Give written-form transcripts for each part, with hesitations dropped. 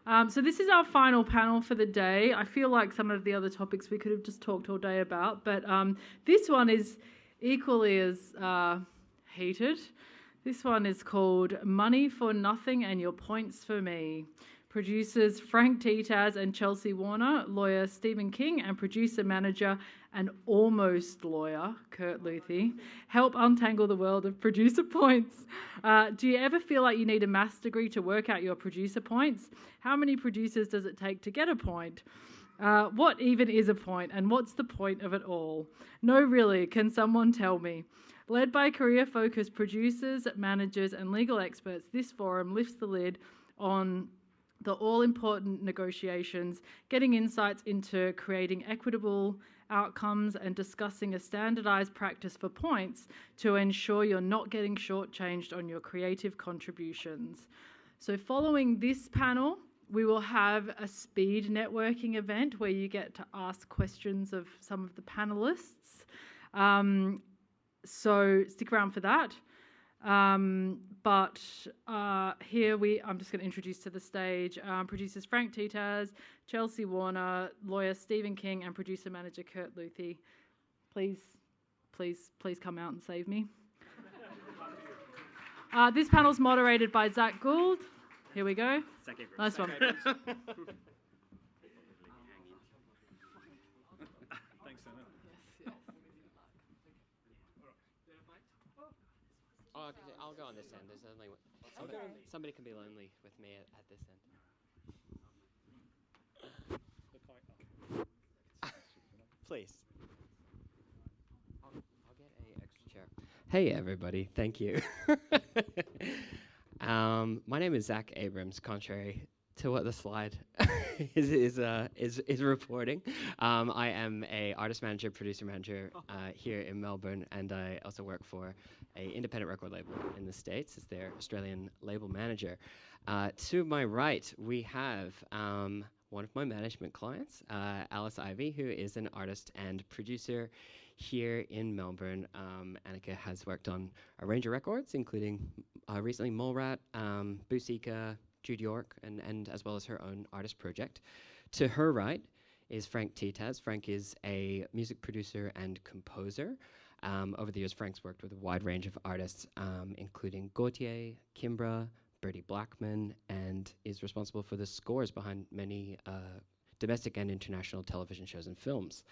So this is our final panel for the day. I feel like some of the other topics we could have just talked all day about, but this one is equally as heated. This one is called Money for Nothing and Your Points for Me. Producers Franc Tetaz and Chelsea Warner, lawyer Stephen King, and producer-manager and almost lawyer Kurt Luthy help untangle the world of producer points. Do you ever feel like you need a maths degree to work out your producer points? How many producers does it take to get a point? What even is a point, and what's the point of it all? No, really, can someone tell me? Led by career-focused producers, managers, and legal experts, this forum lifts the lid on the all-important negotiations, getting insights into creating equitable outcomes and discussing a standardised practice for points to ensure you're not getting shortchanged on your creative contributions. So following this panel, we will have a speed networking event where you get to ask questions of some of the panellists. So stick around for that. I'm just going to introduce to the stage producers Franc Tetaz, Chelsea Warner, lawyer Stephen King, and producer-manager Kurt Luthy. Please come out and save me. This panel is moderated by Zach Gould. Here we go. Nice one. Thanks, Anna. Oh, I'll go on this end. There's only somebody can be lonely with me at this end. Please. I'll get an extra chair. Hey, everybody. Thank you. My name is Zach Abrams, contrary to what the slide is reporting. I am a artist manager, producer manager here in Melbourne, and I also work for an independent record label in the States as their Australian label manager. To my right, we have one of my management clients, Alice Ivy, who is an artist and producer here in Melbourne. Annika has worked on a range of records, including recently Mole-Rat, Busika, Jude York, and as well as her own artist project. To her right is Franc Tetaz. Franc is a music producer and composer. Over the years, Franc's worked with a wide range of artists, including Gautier, Kimbra, Bertie Blackman, and is responsible for the scores behind many domestic and international television shows and films.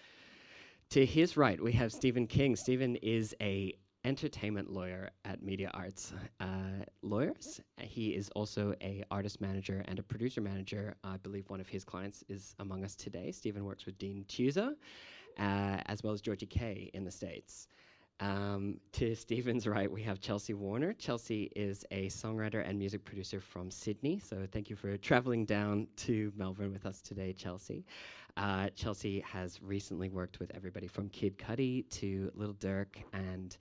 To his right, we have Stephen King. Stephen is a entertainment lawyer at Media Arts Lawyers. He is also a artist manager and a producer manager. I believe one of his clients is among us today. Stephen works with Dean Tusa, as well as Georgie Kay in the States. To Stephen's right, we have Chelsea Warner. Chelsea is a songwriter and music producer from Sydney, so thank you for traveling down to Melbourne with us today, Chelsea. Chelsea has recently worked with everybody from Kid Cudi to Lil Durk, and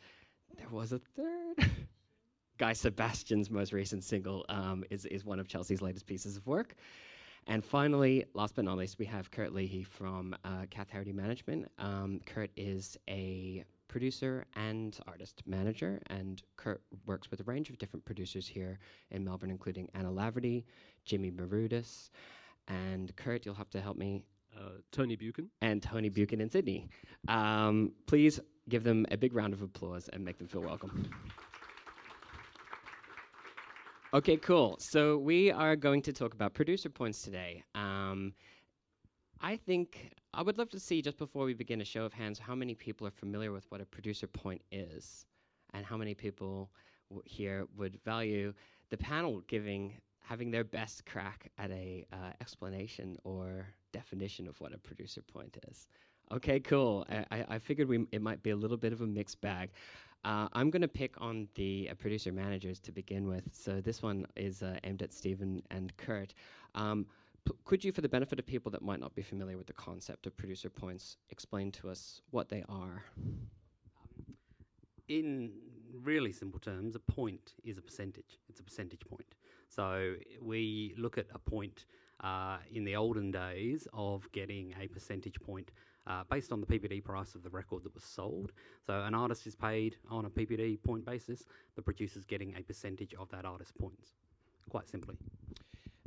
there was a third. Guy Sebastian's most recent single is one of Chelsea's latest pieces of work. And finally, last but not least, we have Kurt Luthy from Kath Harity Management. Kurt is a producer and artist manager, and Kurt works with a range of different producers here in Melbourne, including Anna Laverty, Jimmy Marudis, and Kurt, you'll have to help me. Tony Buchan. And Tony Buchan in Sydney. Please give them a big round of applause and make them feel welcome. Okay, cool. So we are going to talk about producer points today. I think I would love to see, just before we begin, a show of hands, how many people are familiar with what a producer point is, and how many people here would value the panel having their best crack at a explanation or definition of what a producer point is. Okay, cool. I figured it might be a little bit of a mixed bag. I'm going to pick on the producer managers to begin with. So this one is aimed at Stephen and Kurt. Could you, for the benefit of people that might not be familiar with the concept of producer points, explain to us what they are? In really simple terms, a point is a percentage. It's a percentage point. So we look at a point in the olden days of getting a percentage point based on the PPD price of the record that was sold. So an artist is paid on a PPD point basis. The producer's getting a percentage of that artist's points, quite simply.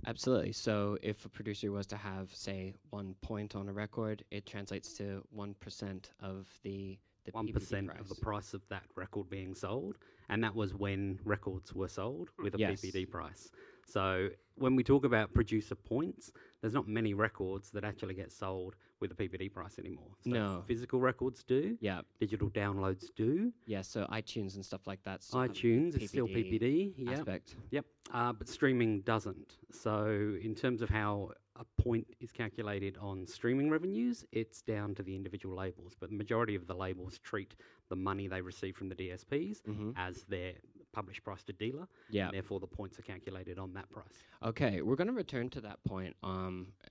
Absolutely. So if a producer was to have, say, 1 point on a record, it translates to 1% of the PPD 1% price. of the price of that record being sold, and that was when records were sold with a Yes. PPD price. So when we talk about producer points, there's not many records that actually get sold with a PPD price anymore. So No. physical records do, Yeah. digital downloads do, Yeah. So iTunes and stuff like that. Still have iTunes is still PPD, yep. aspect. Yep, but streaming doesn't. So in terms of how a point is calculated on streaming revenues, it's down to the individual labels. But the majority of the labels treat the money they receive from the DSPs as their published price to dealer. Yeah. And therefore, the points are calculated on that price. Okay, we're going to return to that point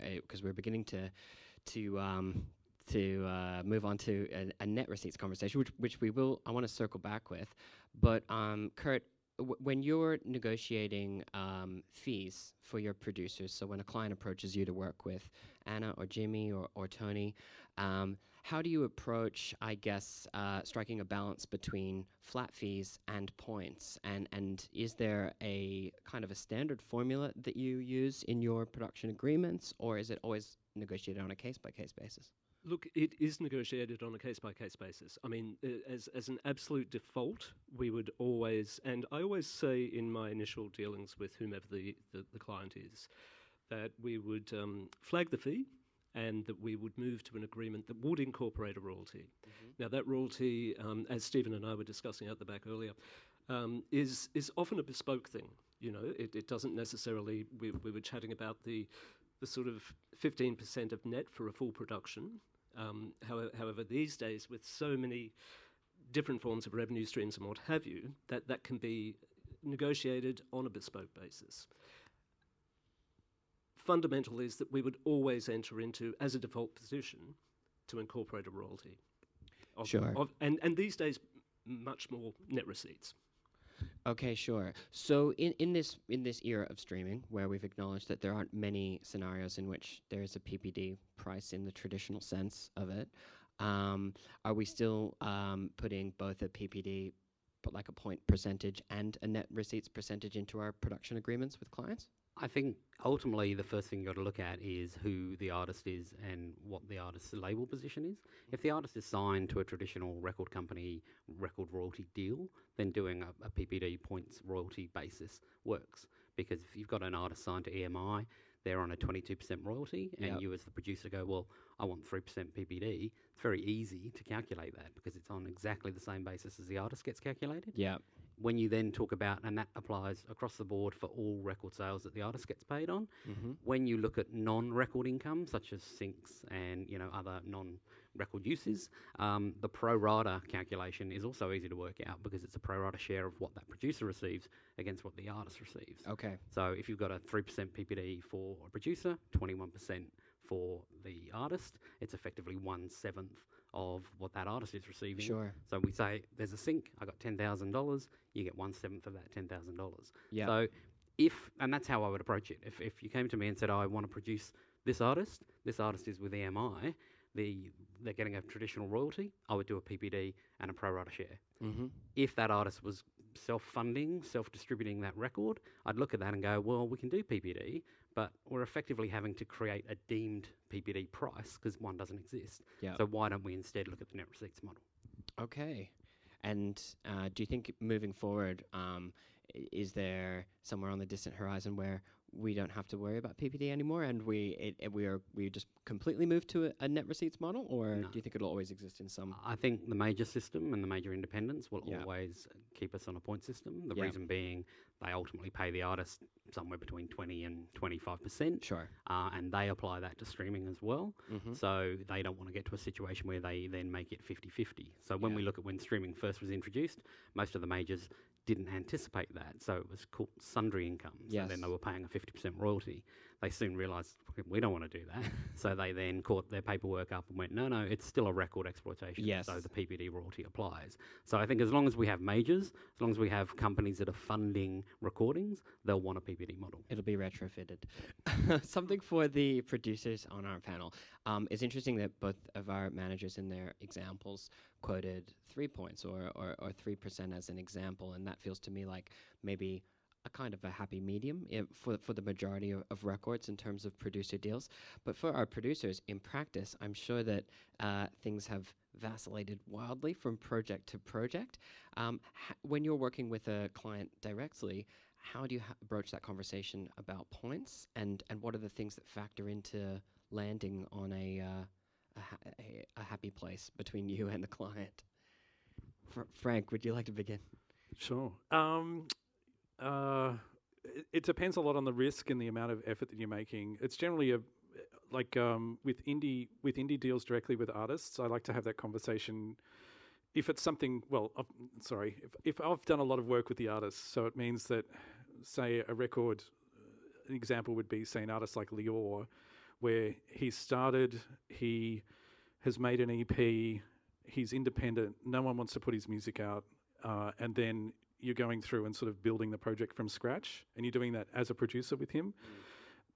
because we're beginning to move on to a net receipts conversation, which we will. I want to circle back with, but Kurt, when you're negotiating fees for your producers, so when a client approaches you to work with Anna or Jimmy or Tony, how do you approach, I guess, striking a balance between flat fees and points? And is there a kind of a standard formula that you use in your production agreements, or is it always negotiated on a case-by-case basis? Look, it is negotiated on a case-by-case basis. I mean, as an absolute default, we would always, and I always say in my initial dealings with whomever the client is, that we would flag the fee and that we would move to an agreement that would incorporate a royalty. Now, that royalty, as Stephen and I were discussing out the back earlier, is often a bespoke thing. You know, it doesn't necessarily, we were chatting about the sort of 15% of net for a full production. However, these days, with so many different forms of revenue streams and what have you, that can be negotiated on a bespoke basis. Fundamental is that we would always enter into, as a default position, to incorporate a royalty. Sure. And these days, much more net receipts. Okay, sure. So in this era of streaming, where we've acknowledged that there aren't many scenarios in which there is a PPD price in the traditional sense of it, are we still putting both a PPD, but like a point percentage, and a net receipts percentage into our production agreements with clients? I think ultimately the first thing you've got to look at is who the artist is and what the artist's label position is. If the artist is signed to a traditional record company record royalty deal, then doing a PPD points royalty basis works. Because if you've got an artist signed to EMI, they're on a 22% royalty, and you as the producer go, well, I want 3% PPD, it's very easy to calculate that because it's on exactly the same basis as the artist gets calculated. Yeah. When you then talk about, and that applies across the board for all record sales that the artist gets paid on, when you look at non-record income, such as syncs and other non-record uses, the pro rata calculation is also easy to work out because it's a pro rata share of what that producer receives against what the artist receives. Okay. So if you've got a 3% PPD for a producer, 21% for the artist, it's effectively 1/7 of what that artist is receiving. Sure. So we say there's a sync, I got $10,000, you get 1/7 of that $10,000. Yeah. So and that's how I would approach it. If you came to me and said, I want to produce this artist is with EMI, they're getting a traditional royalty, I would do a PPD and a pro rata share. If that artist was self-funding, self-distributing that record, I'd look at that and go, well, we can do PPD, but we're effectively having to create a deemed PPD price because one doesn't exist. Yeah. So why don't we instead look at the net receipts model? Okay. And do you think moving forward, is there somewhere on the distant horizon where we don't have to worry about PPD anymore, and we just completely move to a net receipts model, or do you think it'll always exist in some? I think the major system and the major independents will always keep us on a point system. The reason being they ultimately pay the artist somewhere between 20 and 25%. Sure. And they apply that to streaming as well. So they don't want to get to a situation where they then make it 50-50. So when we look at when streaming first was introduced, most of the majors didn't anticipate that. So it was called sundry income. So then they were paying a 50% royalty. They soon realised, we don't want to do that. So they then caught their paperwork up and went, no, it's still a record exploitation. Yes. So the PPD royalty applies. So I think as long as we have majors, as long as we have companies that are funding recordings, they'll want a PPD model. It'll be retrofitted. Something for the producers on our panel. It's interesting that both of our managers in their examples quoted 3 points or 3% as an example, and that feels to me like maybe a kind of a happy medium for the majority of records in terms of producer deals. But for our producers, in practice, I'm sure that things have vacillated wildly from project to project. When you're working with a client directly, how do you broach that conversation about points, and what are the things that factor into landing on a happy place between you and the client? Frank, would you like to begin? Sure. It depends a lot on the risk and the amount of effort that you're making. It's generally with indie deals directly with artists, I like to have that conversation. If it's something, if I've done a lot of work with the artist, so it means that, say, a record, an example would be, say, an artist like Lior, where he started, he has made an EP, he's independent, no one wants to put his music out, and then you're going through and sort of building the project from scratch, and you're doing that as a producer with him,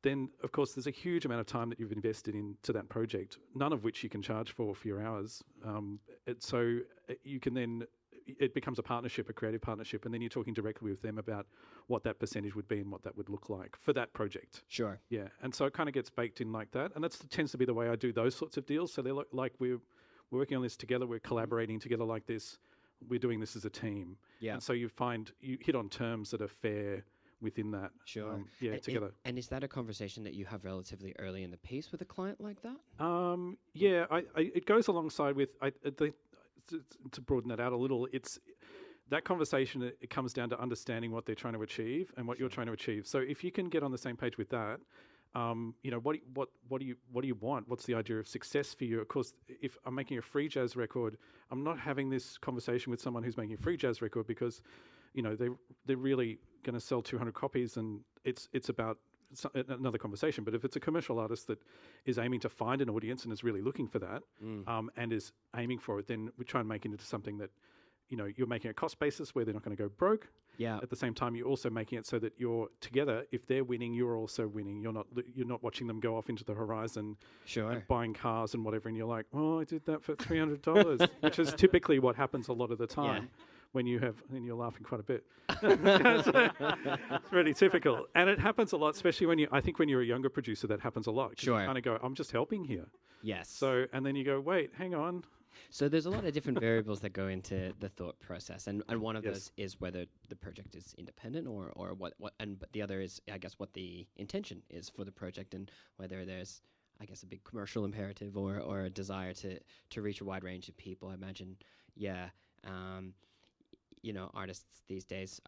then, of course, there's a huge amount of time that you've invested into that project, none of which you can charge for your hours. So you can then, it becomes a partnership, a creative partnership, and then you're talking directly with them about what that percentage would be and what that would look like for that project. Sure. Yeah, and so it kind of gets baked in like that, and that tends to be the way I do those sorts of deals. So they're like we're working on this together, we're collaborating together like this, we're doing this as a team. Yeah. And so you hit on terms that are fair within that. Sure. Together. And is that a conversation that you have relatively early in the piece with a client like that? It goes alongside with, to broaden that out a little, it's that conversation, it comes down to understanding what they're trying to achieve and what you're trying to achieve. So if you can get on the same page with that, what do you want? What's the idea of success for you? Of course, if I'm making a free jazz record, I'm not having this conversation with someone who's making a free jazz record because, they're really going to sell 200 copies, and it's about another conversation. But if it's a commercial artist that is aiming to find an audience and is really looking for that, and is aiming for it, then we try and make it into something that, you're making a cost basis where they're not going to go broke. Yeah. At the same time, you're also making it so that you're together. If they're winning, you're also winning. You're not watching them go off into the horizon, and buying cars and whatever. And you're like, I did that for $300, which is typically what happens a lot of the time. Yeah. When you're laughing quite a bit. It's really typical. And it happens a lot, especially when you're a younger producer, that happens a lot. Sure. You kind of go, I'm just helping here. Yes. So, and then you go, wait, hang on. So there's a lot of different variables that go into the thought process. And one of those is whether the project is independent or what, but the other is, I guess, what the intention is for the project, and whether there's, I guess, a big commercial imperative or a desire to reach a wide range of people. I imagine, artists these days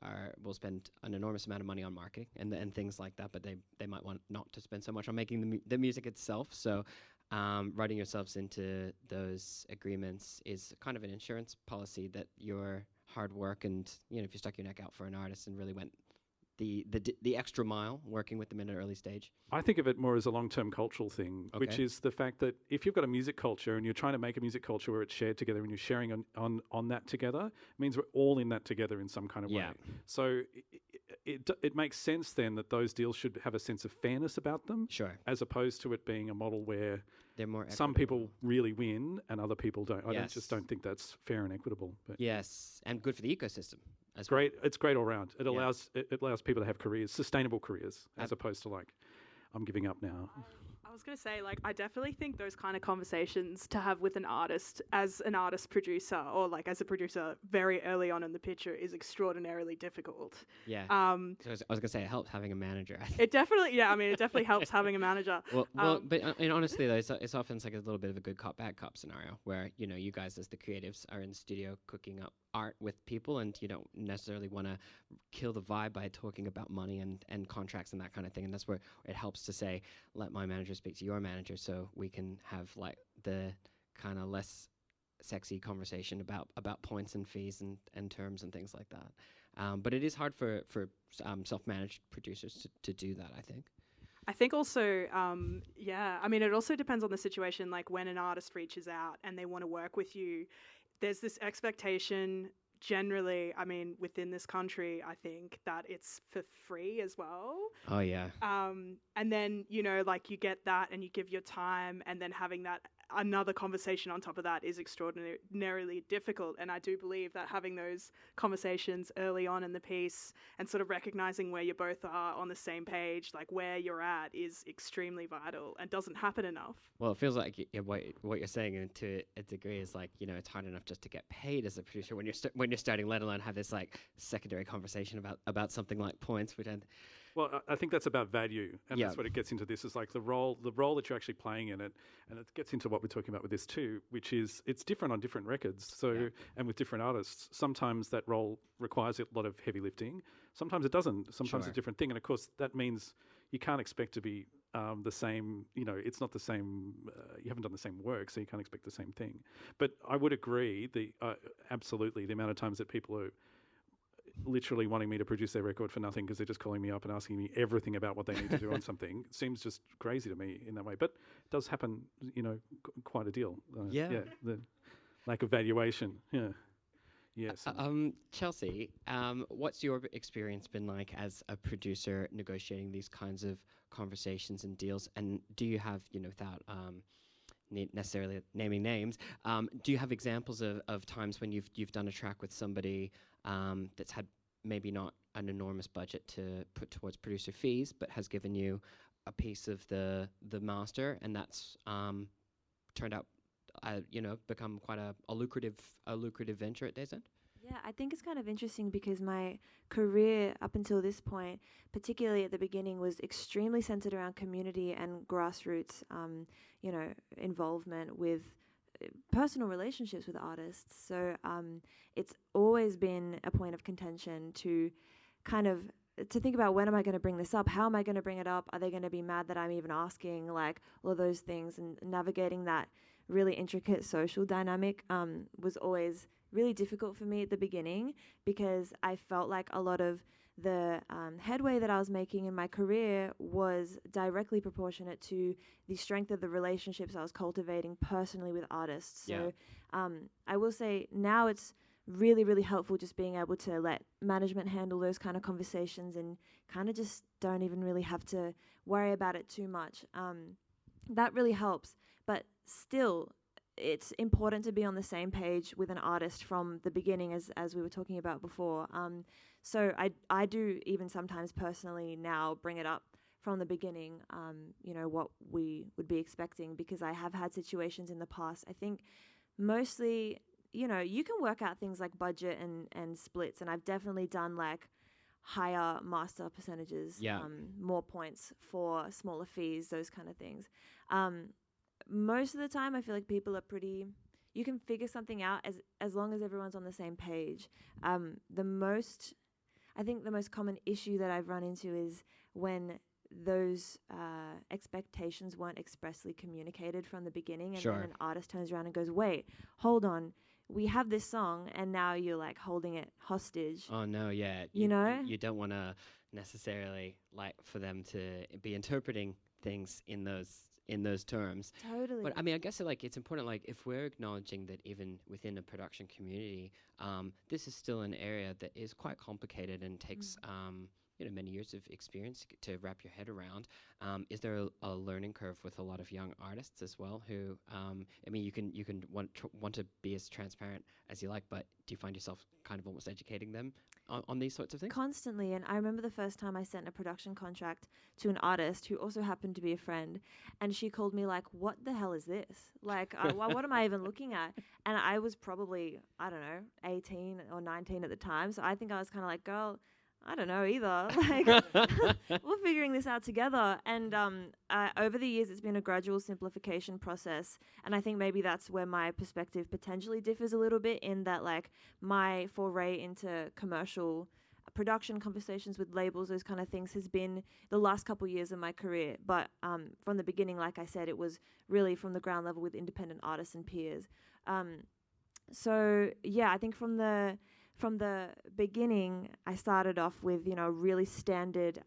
will spend an enormous amount of money on marketing and things like that, but they might want not to spend so much on making the music itself. So writing yourselves into those agreements is kind of an insurance policy that your hard work and, if you stuck your neck out for an artist and really went the extra mile working with them in an early stage? I think of it more as a long-term cultural thing, which is the fact that if you've got a music culture and you're trying to make a music culture where it's shared together and you're sharing on that together, it means we're all in that together in some kind of way. So it makes sense then that those deals should have a sense of fairness about them, as opposed to it being a model where they're more some people really win and other people don't. I just don't think that's fair and equitable. But and good for the ecosystem. It's great. It's great all round. It allows people to have careers, sustainable careers, as opposed to like, I'm giving up now. I was going to say, I definitely think those kind of conversations to have with an artist as an artist producer or as a producer very early on in the picture is extraordinarily difficult. Yeah. So I was going to say it helps having a manager. It definitely, it definitely helps having a manager. But honestly though, it's often like a little bit of a good cop, bad cop scenario where, you guys as the creatives are in the studio cooking up art with people, and you don't necessarily want to kill the vibe by talking about money and contracts and that kind of thing. And that's where it helps to say, let my manager speak to your manager so we can have the kind of less sexy conversation about points and fees and terms and things like that. But it is hard for self-managed producers to do that, I think. I think also, it also depends on the situation. Like when an artist reaches out and they want to work with you, there's this expectation generally, I mean, within this country, I think that it's for free as well. Oh yeah. And then, you know, like you get that and you give your time, and then having that another conversation on top of that is extraordinarily difficult. And I do believe that having those conversations early on in the piece and sort of recognizing where you both are on the same page, like where you're at, is extremely vital and doesn't happen enough. Well, it feels like what you're saying to a degree is like, you know, it's hard enough just to get paid as a producer when you're starting, let alone have this like secondary conversation about something like points, which Well, I think that's about value, and Yeah. that's what it gets into. This is like the role that you're actually playing in it, and it gets into what we're talking about with this too, which is it's different on different records. So and with different artists, sometimes that role requires a lot of heavy lifting. Sometimes it doesn't. Sometimes Sure. it's a different thing, and of course that means you can't expect to be the same. You know, it's not the same. You haven't done the same work, so you can't expect the same thing. But I would agree. Absolutely, the amount of times that people are literally wanting me to produce their record for nothing because they're just calling me up and asking me everything about what they need to do on something seems just crazy to me in that way. But it does happen, you know, quite a deal. Yeah. The lack of valuation. Yeah. Yes. Chelsea, what's your experience been like as a producer negotiating these kinds of conversations and deals? And do you have, you know, without necessarily naming names, do you have examples of times when you've done a track with somebody that's had maybe not an enormous budget to put towards producer fees, but has given you a piece of the master, and that's turned out, you know, become quite a lucrative venture at Days End? Yeah, I think it's kind of interesting because my career up until this point, particularly at the beginning, was extremely centered around community and grassroots, you know, involvement with personal relationships with artists. So it's always been a point of contention to kind of to think about, when am I going to bring this up? How am I going to bring it up? Are they going to be mad that I'm even asking? Like all of those things, and navigating that really intricate social dynamic was always really difficult for me at the beginning, because I felt like a lot of the headway that I was making in my career was directly proportionate to the strength of the relationships I was cultivating personally with artists. So I will say now it's really, really helpful just being able to let management handle those kind of conversations and kind of just don't even really have to worry about it too much. That really helps. But still, it's important to be on the same page with an artist from the beginning, as we were talking about before. So I do even sometimes personally now bring it up from the beginning, you know, what we would be expecting, because I have had situations in the past. I think mostly, you know, you can work out things like budget and splits, and I've definitely done like higher master percentages, more points for smaller fees, those kind of things. Most of the time, I feel like people are pretty. You can figure something out as long as everyone's on the same page. I think the most common issue that I've run into is when those expectations weren't expressly communicated from the beginning, and then an artist turns around and goes, "Wait, hold on. We have this song, and now you're like holding it hostage." Oh no, yeah. You know? You don't want to necessarily like for them to be interpreting things in those terms. Totally. But I mean, I guess like it's important, like if we're acknowledging that even within a production community, this is still an area that is quite complicated and takes you know, many years of experience to wrap your head around. Is there a learning curve with a lot of young artists as well who, I mean, you can want to be as transparent as you like, but do you find yourself kind of almost educating them on these sorts of things? Constantly. And I remember the first time I sent a production contract to an artist who also happened to be a friend, and she called me like, "What the hell is this? Like, what am I even looking at?" And I was probably, I don't know, 18 or 19 at the time. So I think I was kind of like, "Girl, I don't know either." Like, we're figuring this out together. And over the years, it's been a gradual simplification process. And I think maybe that's where my perspective potentially differs a little bit, in that like my foray into commercial production conversations with labels, those kind of things, has been the last couple years of my career. But from the beginning, like I said, it was really from the ground level with independent artists and peers. So yeah, I think from the beginning, I started off with, you know, a really standard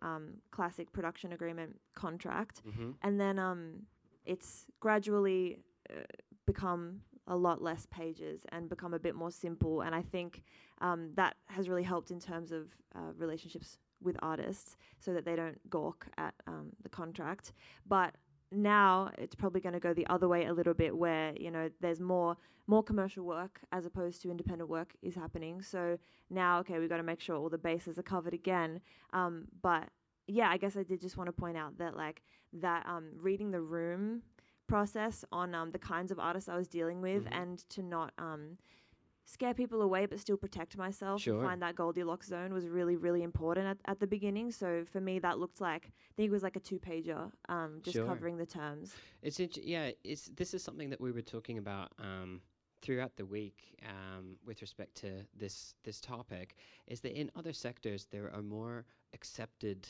classic production agreement contract. And then it's gradually become a lot less pages and become a bit more simple. And I think that has really helped in terms of relationships with artists, so that they don't gawk at the contract. But now it's probably going to go the other way a little bit, where there's more commercial work as opposed to independent work is happening. So now, okay, we've got to make sure all the bases are covered again. But yeah, I guess I did just want to point out that reading the room process on the kinds of artists I was dealing with, and to not scare people away but still protect myself and find that Goldilocks zone was really, really important at the beginning. So for me, that looked like, I think it was like a 2-pager, just covering the terms. This is something that we were talking about throughout the week with respect to this topic, is that in other sectors there are more accepted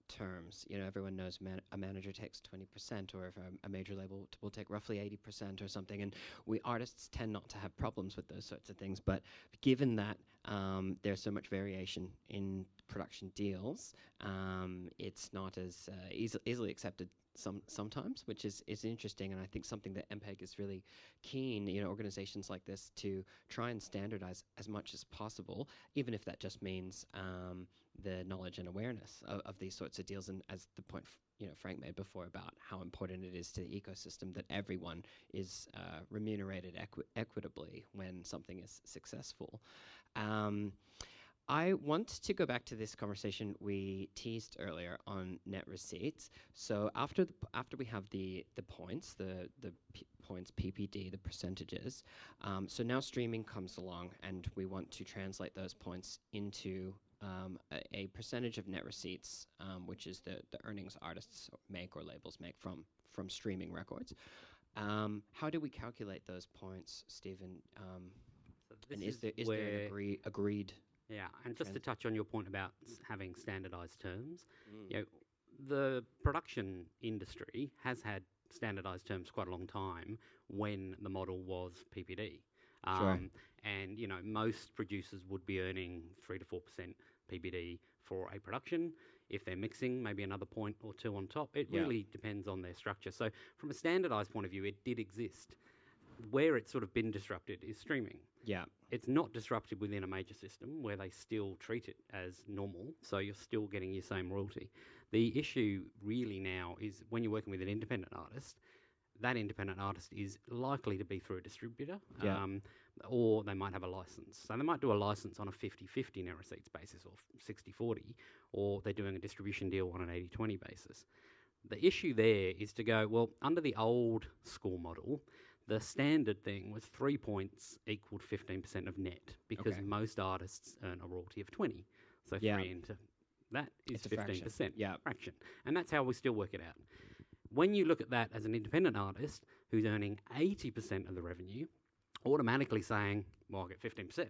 terms. Everyone knows a manager takes 20%, or if a major label will take roughly 80% or something, and we artists tend not to have problems with those sorts of things. But given that there's so much variation in production deals, it's not as easily accepted sometimes, which is interesting, and I think something that MPEG is really keen, organizations like this, to try and standardize as much as possible, even if that just means the knowledge and awareness of these sorts of deals. And as the point Frank made before about how important it is to the ecosystem that everyone is remunerated equitably when something is successful. I want to go back to this conversation we teased earlier on net receipts. So after we have the points, the points PPD, the percentages. So now streaming comes along, and we want to translate those points into a percentage of net receipts, which is the earnings artists make or labels make from streaming records. How do we calculate those points, Stephen? And is there an agreed? Yeah, and just to touch on your point about having standardised terms, the production industry has had standardised terms quite a long time when the model was PPD. And, most producers would be earning 3 to 4% PPD for a production. If they're mixing, maybe another point or two on top. It really depends on their structure. So from a standardised point of view, it did exist. Where it's sort of been disrupted is streaming. Yeah. It's not disrupted within a major system where they still treat it as normal, so you're still getting your same royalty. The issue really now is when you're working with an independent artist, that independent artist is likely to be through a distributor, or they might have a license. So they might do a license on a 50-50 net receipts basis, or 60-40, or they're doing a distribution deal on an 80-20 basis. The issue there is to go, well, under the old school model, the standard thing was 3 points equaled 15% of net, because most artists earn a royalty of 20. So 3 into that is 15%. Fraction. And that's how we still work it out. When you look at that as an independent artist who's earning 80% of the revenue, automatically saying, well, I'll get 15%.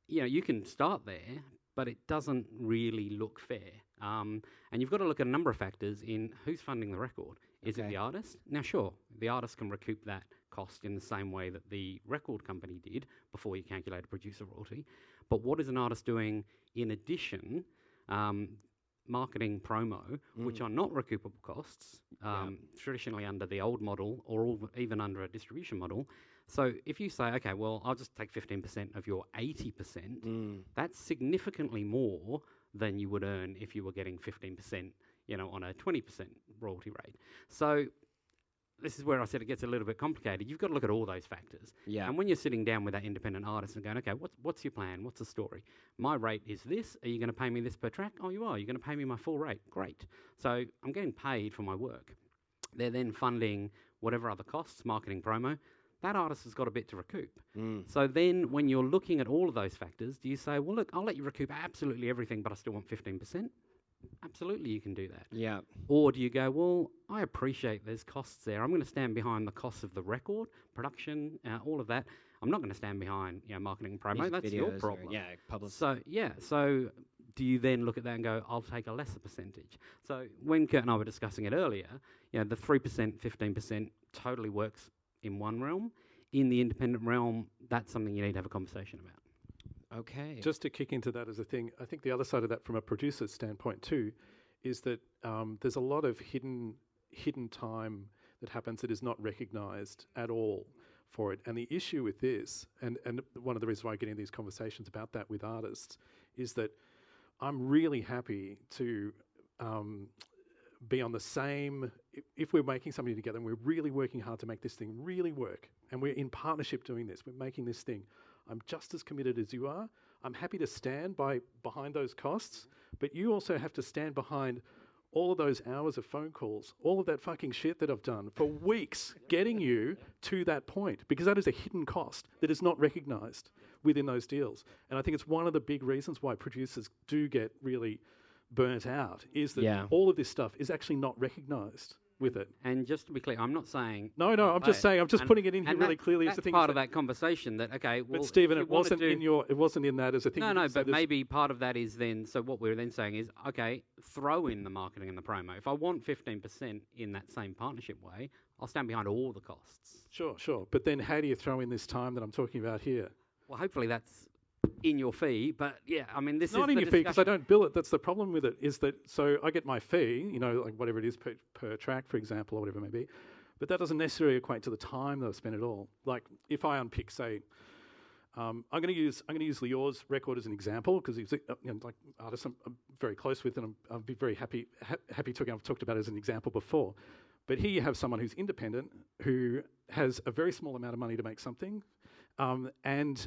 You can start there, but it doesn't really look fair. And you've got to look at a number of factors in who's funding the record. Is it the artist? Now, sure, the artist can recoup that cost in the same way that the record company did before you calculate a producer royalty. But what is an artist doing in addition? Marketing, promo, which are not recoupable costs, traditionally under the old model, or even under a distribution model. So if you say, okay, well, I'll just take 15% of your 80%, that's significantly more than you would earn if you were getting 15%, on a 20% royalty rate. So this is where I said it gets a little bit complicated. You've got to look at all those factors. Yeah. And when you're sitting down with that independent artist and going, okay, what's your plan? What's the story? My rate is this. Are you going to pay me this per track? Oh, you are. You're going to pay me my full rate. Great. So I'm getting paid for my work. They're then funding whatever other costs, marketing, promo. That artist has got a bit to recoup. So then when you're looking at all of those factors, do you say, well, look, I'll let you recoup absolutely everything, but I still want 15%? Absolutely, you can do that. Yeah. Or do you go, well, I appreciate there's costs there. I'm going to stand behind the costs of the record, production, all of that. I'm not going to stand behind, marketing and promo. That's your problem. So do you then look at that and go, I'll take a lesser percentage? So when Kurt and I were discussing it earlier, the 3%, 15% totally works in one realm. In the independent realm, that's something you need to have a conversation about. Okay. Just to kick into that as a thing, I think the other side of that from a producer's standpoint too is that there's a lot of hidden time that happens that is not recognised at all for it. And the issue with this, and one of the reasons why I get into these conversations about that with artists, is that I'm really happy to be on the same, if we're making something together and we're really working hard to make this thing really work, and we're in partnership doing this, we're making this thing, I'm just as committed as you are. I'm happy to stand behind those costs, but you also have to stand behind all of those hours of phone calls, all of that fucking shit that I've done for weeks getting you to that point, because that is a hidden cost that is not recognised within those deals. And I think it's one of the big reasons why producers do get really burnt out, is that all of this stuff is actually not recognised with it. And just to be clear, I'm not saying... No, I'm just saying, I'm just putting it in here really clearly as a thing. That's part of that conversation that, okay, well... But Stephen, it wasn't in that as a thing. No, but maybe part of that is then, so what we're then saying is, okay, throw in the marketing and the promo. If I want 15% in that same partnership way, I'll stand behind all the costs. Sure. But then how do you throw in this time that I'm talking about here? Well, hopefully that's in your fee, but yeah, I mean, this is not in your fee because I don't bill it. That's the problem with it, is that, so I get my fee, like whatever it is per track, for example, or whatever it may be, but that doesn't necessarily equate to the time that I've spent at all. Like if I unpick, say, I'm going to use Lior's record as an example because he's like artist I'm very close with, and I'll be very happy talking. I've talked about it as an example before, but here you have someone who's independent who has a very small amount of money to make something, and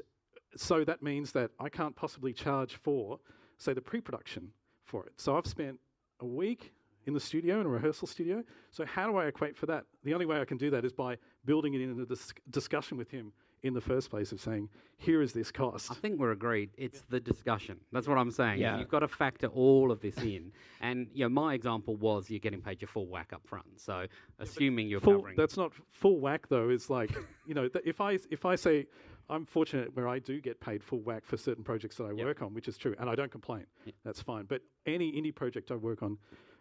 so that means that I can't possibly charge for, say, the pre-production for it. So I've spent a week in the studio, in a rehearsal studio. So how do I equate for that? The only way I can do that is by building it into the discussion with him in the first place of saying, here is this cost. I think we're agreed. It's the discussion. That's what I'm saying. Yeah. You've got to factor all of this in. And my example was you're getting paid your full whack up front. So assuming you're covering... That's not full whack, though. Is like, if I say... I'm fortunate where I do get paid full whack for certain projects that I work on, which is true, and I don't complain. That's fine. But any indie project I work on,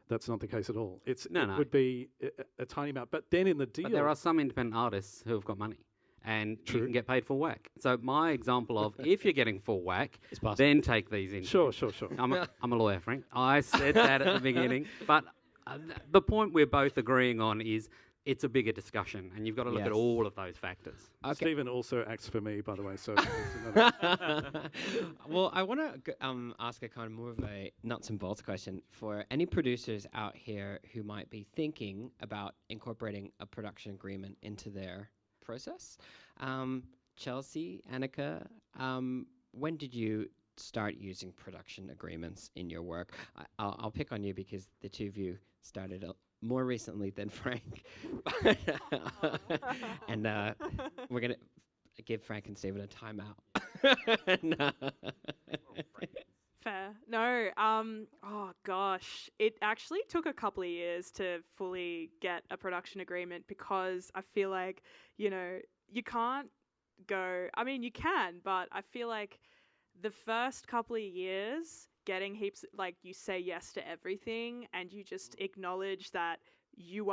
that's not the case at all. It would be a tiny amount. But then in the deal... But there are some independent artists who have got money, and you can get paid full whack. So my example of, if you're getting full whack, then take these in. Sure. I'm a lawyer, Frank. I said that at the beginning. But the point we're both agreeing on is... it's a bigger discussion, and you've got to look at all of those factors. Okay. Stephen also acts for me, by the way. So, well, I want to ask a kind of more of a nuts and bolts question for any producers out here who might be thinking about incorporating a production agreement into their process. Chelsea, Annika, when did you start using production agreements in your work? I'll pick on you because the two of you started more recently than Frank. And we're going to give Frank and Stephen a timeout. Fair. No, oh gosh. It actually took a couple of years to fully get a production agreement because I feel like, you can't go, I mean, you can, but I feel like the first couple of years... getting heaps, like you say yes to everything and you just acknowledge that you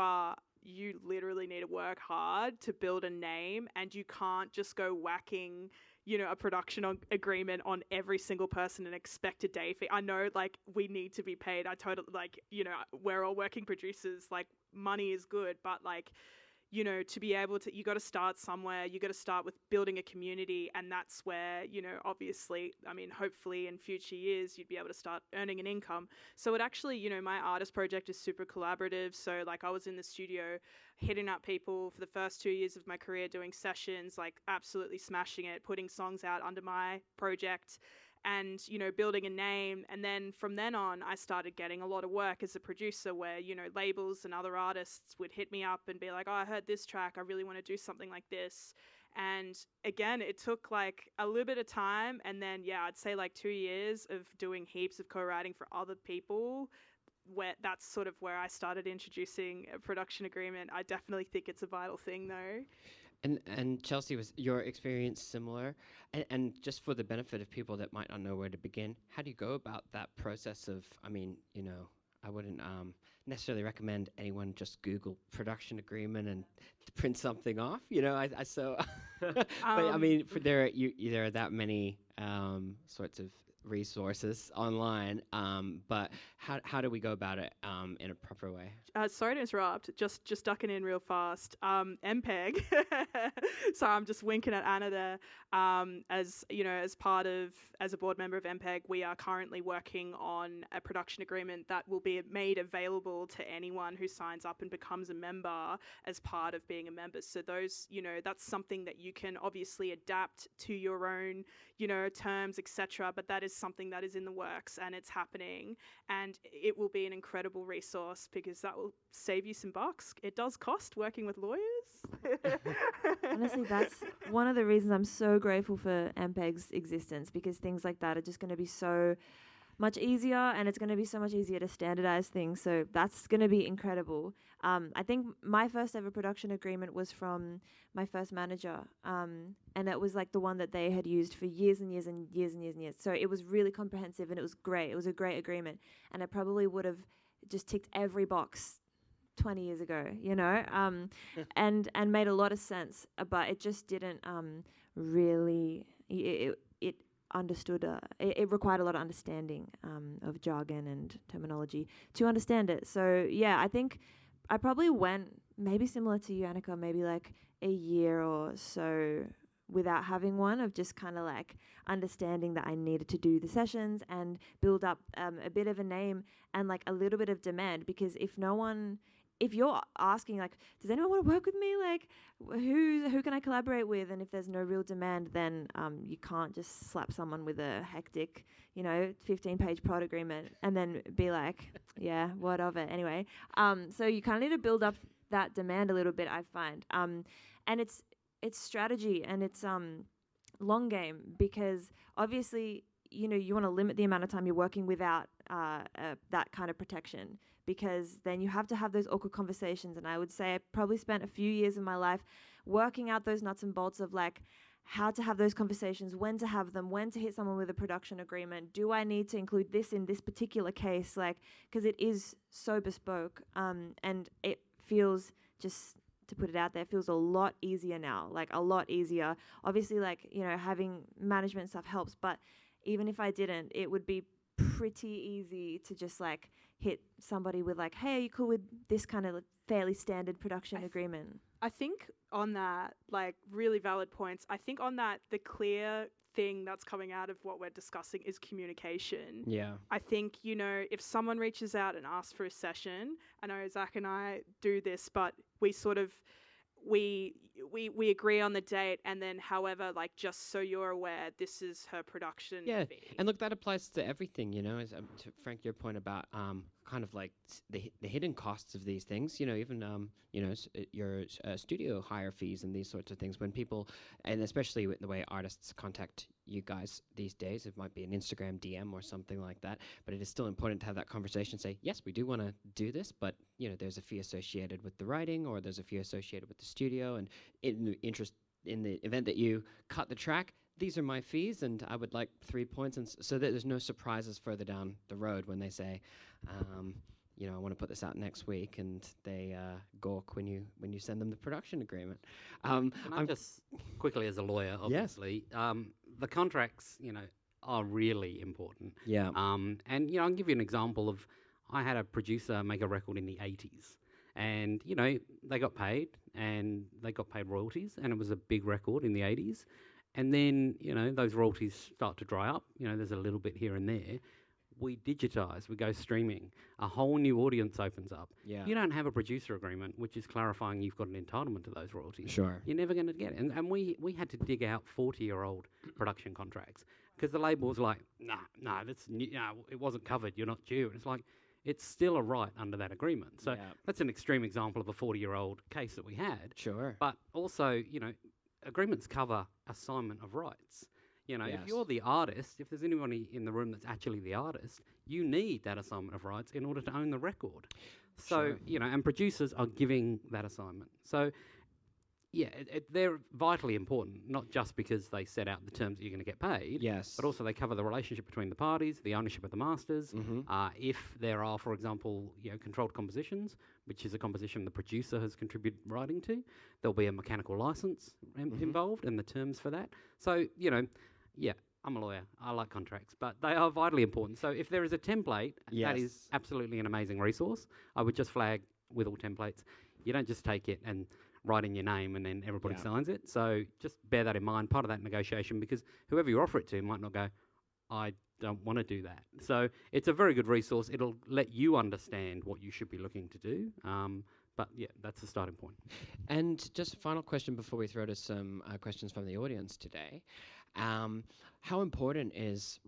literally need to work hard to build a name, and you can't just go whacking, a production agreement on every single person and expect a day fee. I know, like, we need to be paid. I totally, like, we're all working producers, like, money is good, but, like, to be able to, you got to start somewhere. You got to start with building a community, and that's where, obviously, I mean, hopefully in future years, you'd be able to start earning an income. So it actually, my artist project is super collaborative. So like I was in the studio hitting up people for the first 2 years of my career, doing sessions, like absolutely smashing it, putting songs out under my project, and, building a name. And then from then on, I started getting a lot of work as a producer where, labels and other artists would hit me up and be like, oh, I heard this track. I really want to do something like this. And again, it took like a little bit of time. And then, I'd say like 2 years of doing heaps of co-writing for other people, where that's sort of where I started introducing a production agreement. I definitely think it's a vital thing though. And Chelsea, was your experience similar? And just for the benefit of people that might not know where to begin, how do you go about that process of, I mean, I wouldn't necessarily recommend anyone just Google production agreement and print something off, but I mean, there are that many sorts of resources online, but how do we go about it in a proper way? Sorry to interrupt. Just ducking in real fast. MPEG. So I'm just winking at Anna there. As you know, as a board member of MPEG, we are currently working on a production agreement that will be made available to anyone who signs up and becomes a member as part of being a member. So those, that's something that you can obviously adapt to your own, terms, etc. But that is something that is in the works and it's happening, and it will be an incredible resource because that will save you some bucks. It does cost working with lawyers. Honestly, that's one of the reasons I'm so grateful for MPEG's existence, because things like that are just going to be so much easier, and it's going to be so much easier to standardize things. So that's going to be incredible. I think my first ever production agreement was from my first manager, and it was like the one that they had used for years and years and years and years and years. So it was really comprehensive and it was great. It was a great agreement, and I probably would have just ticked every box 20 years ago, and made a lot of sense, but it just didn't really. It understood. It required a lot of understanding of jargon and terminology to understand it. So yeah, I think I probably went maybe similar to you, Annika, maybe like a year or so without having one, of just kind of like understanding that I needed to do the sessions and build up a bit of a name and like a little bit of demand, because if you're asking like, does anyone want to work with me? Like, who can I collaborate with? And if there's no real demand, then you can't just slap someone with a hectic, 15-page prod agreement and then be like, yeah, what of it? Anyway, so you kind of need to build up that demand a little bit, I find. And it's strategy and it's long game, because obviously, you want to limit the amount of time you're working without that kind of protection, because then you have to have those awkward conversations. And I would say I probably spent a few years of my life working out those nuts and bolts of like how to have those conversations, when to have them, when to hit someone with a production agreement. Do I need to include this in this particular case? Like, because it is so bespoke, and it feels, just to put it out there, feels a lot easier now, like a lot easier. Obviously, like, having management stuff helps, but even if I didn't, it would be pretty easy to just like hit somebody with like, hey, are you cool with this kind of fairly standard production agreement? I think on that, like, really valid points. I think on that, the clear thing that's coming out of what we're discussing is communication. Yeah. I think, if someone reaches out and asks for a session, I know Zach and I do this, but we sort of, we agree on the date, and then however, like, just so you're aware, this is her production fee. And look, that applies to everything, as to Frank, your point about kind of like the hidden costs of these things, even your studio hire fees and these sorts of things. When people, and especially with the way artists contact you guys these days, it might be an Instagram DM or something like that, but it is still important to have that conversation, say, yes, we do want to do this, but there's a fee associated with the writing, or there's a fee associated with the studio, and in the event that you cut the track, these are my fees, and I would like 3 points, and so that there's no surprises further down the road when they say, I want to put this out next week, and they gawk when you send them the production agreement. Can I just quickly, as a lawyer, obviously, the contracts, are really important. Yeah. And I'll give you an example of, I had a producer make a record in the 80s. And, they got paid, and they got paid royalties, and it was a big record in the 80s. And then, those royalties start to dry up. There's a little bit here and there. We digitize, we go streaming. A whole new audience opens up. Yeah. You don't have a producer agreement, which is clarifying you've got an entitlement to those royalties. Sure. You're never going to get it. And we had to dig out 40-year-old production contracts, because the label was like, no, that's new, it wasn't covered, you're not due. And it's like, it's still a right under that agreement. So that's an extreme example of a 40-year-old case that we had. Sure. But also, agreements cover assignment of rights. If you're the artist, if there's anybody in the room that's actually the artist, you need that assignment of rights in order to own the record. So, and producers are giving that assignment. So, they're vitally important, not just because they set out the terms that you're going to get paid, but also they cover the relationship between the parties, the ownership of the masters. If there are, for example, controlled compositions, which is a composition the producer has contributed writing to, there'll be a mechanical license involved and the terms for that. So, I'm a lawyer. I like contracts, but they are vitally important. So if there is a template, that is Yes. absolutely an amazing resource. I would just flag with all templates, you don't just take it and write in your name and then everybody Yeah. signs it. So just bear that in mind, part of that negotiation, because whoever you offer it to might not go, I don't want to do that. So it's a very good resource. It'll let you understand what you should be looking to do. But yeah, that's the starting point. And just a final question before we throw to some questions from the audience today. How important is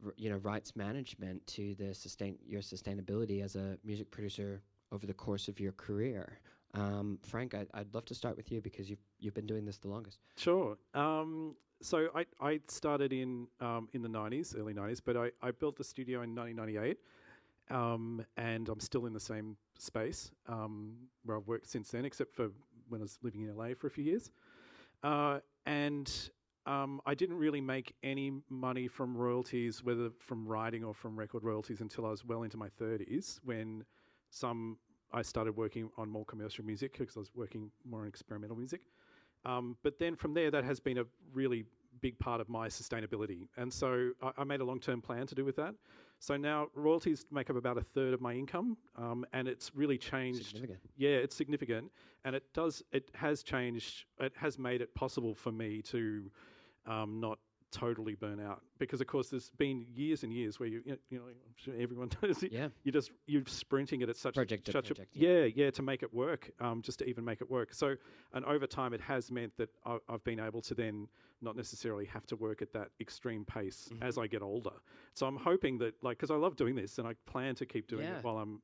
rights management to your sustainability as a music producer over the course of your career? Frank, I'd love to start with you because you've been doing this the longest. Sure. So I started in the 90s, early 90s, but I built the studio in 1998. And I'm still in the same space where I've worked since then, except for when I was living in LA for a few years. I didn't really make any money from royalties, whether from writing or from record royalties, until I was well into my 30s, when I started working on more commercial music because I was working more on experimental music. But then from there, that has been a really big part of my sustainability. And so I made a long-term plan to do with that. So now royalties make up about a third of my income, and it's really changed. Significant. Yeah, it's significant, and it has changed. It has made it possible for me to not totally burn out, because of course there's been years and years where I'm sure everyone knows it. Yeah. You're sprinting it at such Project to such project, yeah to make it work, just to even make it work. So, and over time it has meant that I've been able to then not necessarily have to work at that extreme pace as I get older. So I'm hoping that, because I love doing this and I plan to keep doing it while I'm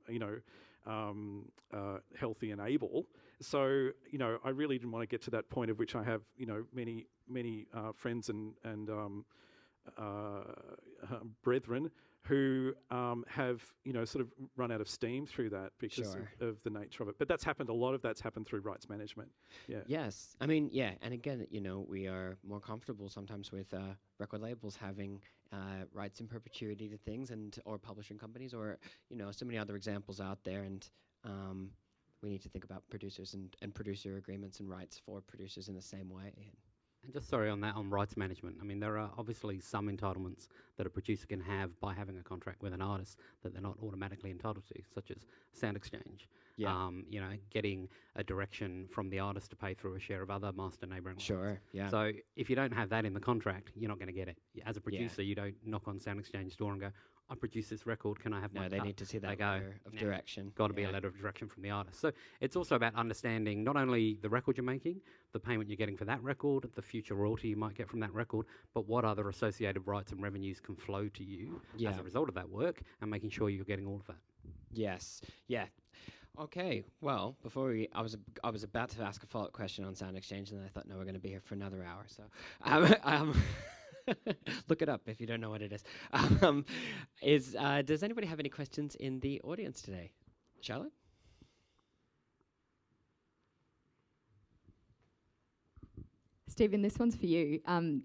healthy and able. So I really didn't want to get to that point of which I have many friends and brethren who have sort of run out of steam through that because of the nature of it. But a lot of that's happened through rights management. Yeah. Yes. I mean, yeah. And again, we are more comfortable sometimes with record labels having rights in perpetuity to things, or publishing companies, or so many other examples out there. And we need to think about producers and producer agreements and rights for producers in the same way. And just on rights management. I mean, there are obviously some entitlements that a producer can have by having a contract with an artist that they're not automatically entitled to, such as sound exchange. Yeah. Getting a direction from the artist to pay through a share of other master neighbouring rights. Sure. Yeah. So if you don't have that in the contract, you're not going to get it. As a producer, you don't knock on Sound Exchange's door and go, I produced this record, can I have my cut? No, they need to see that letter of direction. Got to be a letter of direction from the artist. So it's also about understanding not only the record you're making, the payment you're getting for that record, the future royalty you might get from that record, but what other associated rights and revenues can flow to you as a result of that work, and making sure you're getting all of that. Yes. Yeah. Okay. Well, I was about to ask a follow-up question on Sound Exchange, and then I thought, no, we're going to be here for another hour. So, look it up if you don't know what it is. Does anybody have any questions in the audience today? Charlotte? Stephen, this one's for you.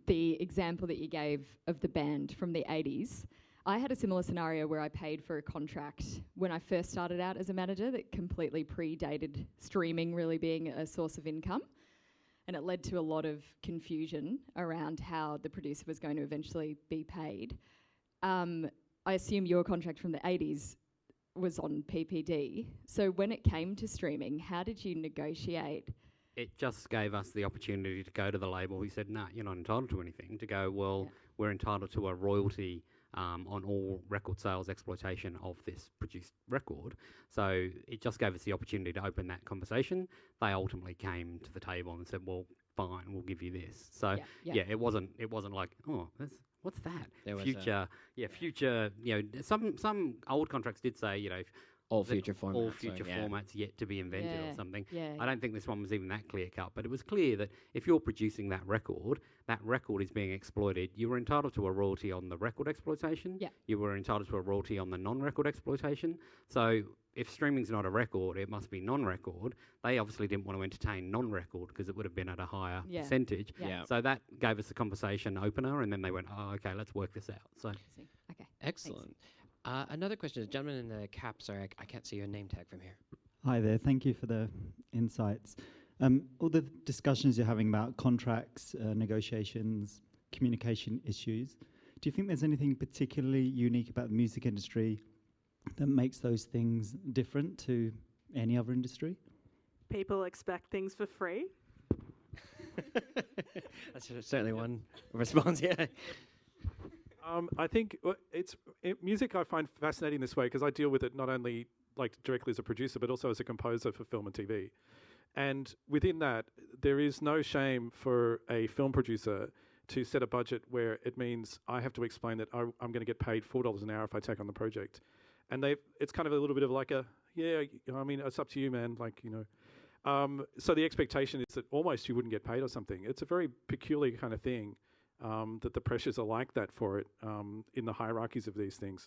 The example that you gave of the band from the 80s. I had a similar scenario where I paid for a contract when I first started out as a manager that completely predated streaming really being a source of income. And it led to a lot of confusion around how the producer was going to eventually be paid. I assume your contract from the 80s was on PPD. So when it came to streaming, how did you negotiate? It just gave us the opportunity to go to the label who said, no, you're not entitled to anything, to go, well, we're entitled to a royalty on all record sales exploitation of this produced record. So it just gave us the opportunity to open that conversation. They ultimately came to the table and said, well, fine, we'll give you this. So it wasn't like, oh, what's that? There future, some old contracts did say, all future formats. Formats yet to be invented or something. Yeah. I don't think this one was even that clear cut, but it was clear that if you're producing that record is being exploited. You were entitled to a royalty on the record exploitation. Yeah. You were entitled to a royalty on the non-record exploitation. So if streaming's not a record, it must be non-record. They obviously didn't want to entertain non-record because it would have been at a higher percentage. Yeah. So that gave us a conversation opener, and then they went, oh, okay, let's work this out. So okay. Excellent. Another question is, gentleman in the cap. Sorry, I can't see your name tag from here. Hi there. Thank you for the insights. All the discussions you're having about contracts, negotiations, communication issues, Do you think there's anything particularly unique about the music industry that makes those things different to any other industry? People expect things for free. That's certainly one response, yeah. I think music I find fascinating this way because I deal with it not only like directly as a producer but also as a composer for film and TV. And within that, there is no shame for a film producer to set a budget where it means I have to explain that I'm going to get paid $4 an hour if I take on the project. And it's kind of a little bit of like I mean, it's up to you, man. Like, you know. So the expectation is that almost you wouldn't get paid or something. It's a very peculiar kind of thing. That the pressures are like that for it in the hierarchies of these things.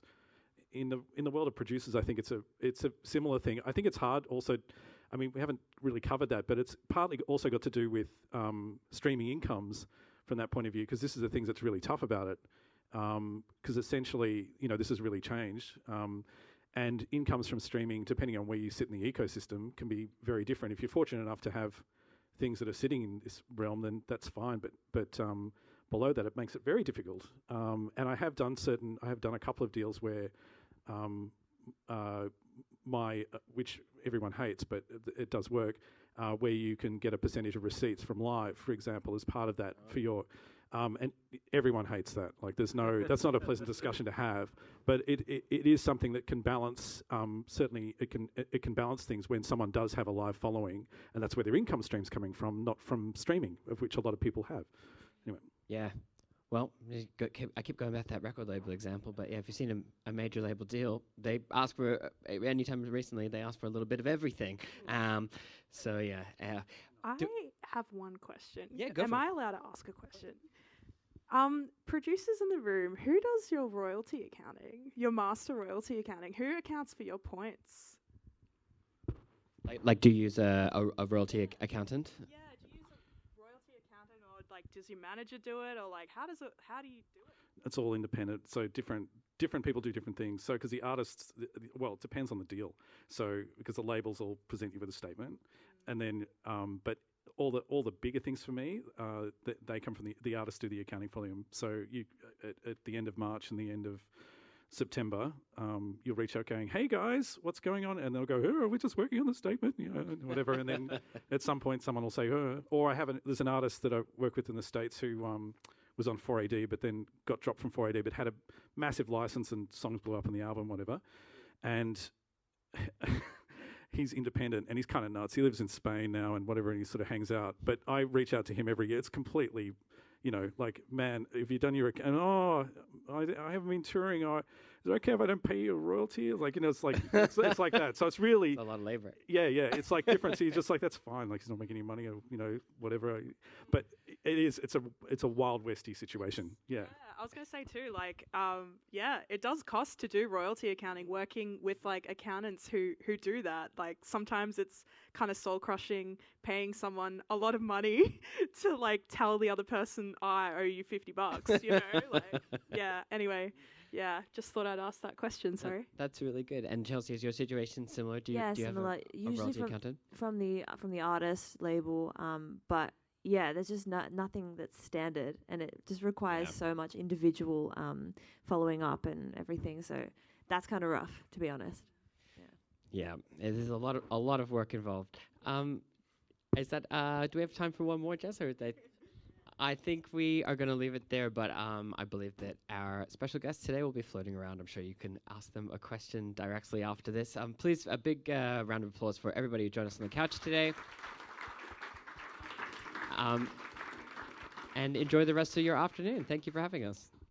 In the world of producers, I think it's a similar thing. I think it's hard also. I mean, we haven't really covered that, but it's partly also got to do with streaming incomes from that point of view, because this is the things that's really tough about it. Because essentially, you know, this has really changed. And incomes from streaming, depending on where you sit in the ecosystem, can be very different. If you're fortunate enough to have things that are sitting in this realm, then that's fine. But below that, it makes it very difficult. And I have done a couple of deals where which everyone hates, but it does work, where you can get a percentage of receipts from live, for example, as part of that for your, and everyone hates that. Like, that's not a pleasant discussion to have, but it is something that can balance. Certainly, it can balance things when someone does have a live following, and that's where their income stream's coming from, not from streaming, of which a lot of people have. Anyway. Yeah. Well, I keep going back to that record label example, but yeah, if you've seen a major label deal, they ask for, anytime recently, they ask for a little bit of everything. So yeah. I have one question. Yeah, go Am for it. I allowed to ask a question? Producers in the room, who does your royalty accounting, your master royalty accounting? Who accounts for your points? Like, do you use a royalty accountant? Yeah, do you use a royalty accountant, or like does your manager do it, or like how do you do it? It's all independent, so different people do different things. So because the artists, well, it depends on the deal. So because the labels will present you with a statement, and then but all the bigger things for me, they come from the artists do the accounting for them. So you at the end of March and the end of September, you'll reach out going, "Hey guys, what's going on?" And they'll go, "Oh, we're just working on the statement, you know, whatever." And then at some point, someone will say, "Oh," or there's an artist that I work with in the States who was on 4AD, but then got dropped from 4AD, but had a massive license and songs blew up in the album, whatever. And he's independent and he's kind of nuts. He lives in Spain now and whatever, and he sort of hangs out. But I reach out to him every year. It's completely, you know, like, man, have you done your account? Oh, I haven't been touring. Is it okay if I don't pay you a royalty? Like, you know, it's like it's like that. So it's really It's a lot of labor. Yeah. It's like different. So you're just like, that's fine. Like, he's not making any money, or, you know, whatever. But it's a Wild Westy situation. Yeah. I was going to say too, like, it does cost to do royalty accounting, working with like accountants who do that. Like, sometimes it's kind of soul crushing, paying someone a lot of money to like tell the other person, oh, I owe you $50, you know? Like, yeah. Anyway, yeah, just thought I'd ask that question. Sorry. That's really good. And Chelsea, is your situation similar? Do you similar. have a Usually royalty accountant? from the artist label, but yeah, there's just nothing that's standard, and it just requires so much individual following up and everything. So that's kind of rough, to be honest. Yeah, there's a lot of work involved. Is that? Do we have time for one more, Jess? Or I think we are going to leave it there. But I believe that our special guests today will be floating around. I'm sure you can ask them a question directly after this. Please, a big round of applause for everybody who joined us on the couch today. And enjoy the rest of your afternoon. Thank you for having us.